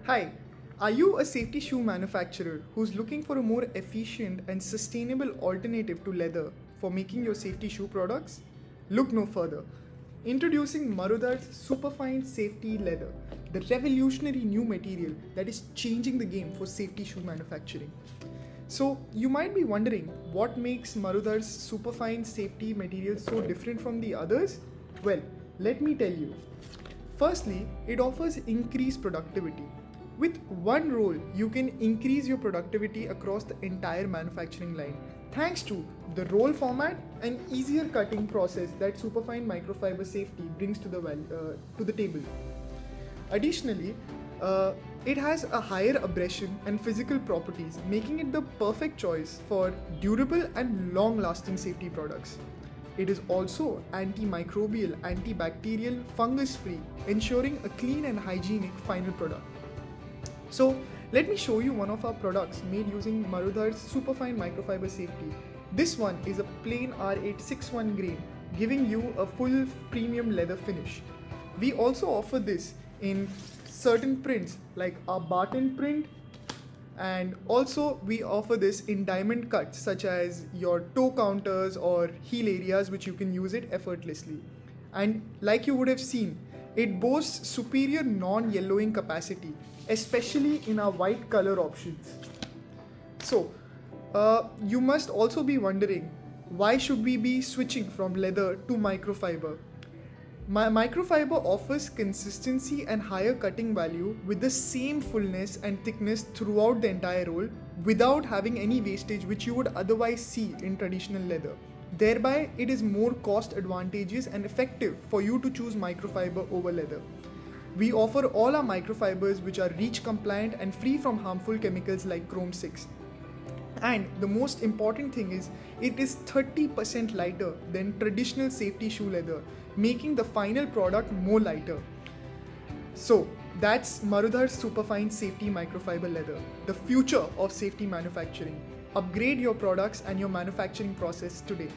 Hi, are you a safety shoe manufacturer who's looking for a more efficient and sustainable alternative to leather for making your safety shoe products? Look no further. Introducing Marudhar's Superfine Safety Leather, the revolutionary new material that is changing the game for safety shoe manufacturing. So, you might be wondering what makes Marudhar's Superfine Safety material so different from the others? Well, let me tell you. Firstly, it offers increased productivity. With one roll, you can increase your productivity across the entire manufacturing line thanks to the roll format and easier cutting process that Superfine Microfibre Safety brings to the table. Additionally, it has a higher abrasion and physical properties, making it the perfect choice for durable and long-lasting safety products. It is also anti-microbial, anti-bacterial, fungus-free, ensuring a clean and hygienic final product. So, let me show you one of our products made using Marudhar's Superfine Microfibre Safety. This one is a plain R861 grain, giving you a full premium leather finish. We also offer this in certain prints like our Barton print, and also we offer this in diamond cuts such as your toe counters or heel areas, which you can use it effortlessly. And like you would have seen, it boasts superior non-yellowing capacity, especially in our white color options. So, you must also be wondering, why should we be switching from leather to microfiber? Microfiber offers consistency and higher cutting value with the same fullness and thickness throughout the entire roll without having any wastage which you would otherwise see in traditional leather. Thereby, it is more cost advantageous and effective for you to choose microfiber over leather. We offer all our microfibers which are REACH compliant and free from harmful chemicals like Chrome 6. And the most important thing is, it is 30% lighter than traditional safety shoe leather, making the final product more lighter. So, that's Marudhar's Superfine Safety Microfibre Leather, the future of safety manufacturing. Upgrade your products and your manufacturing process today.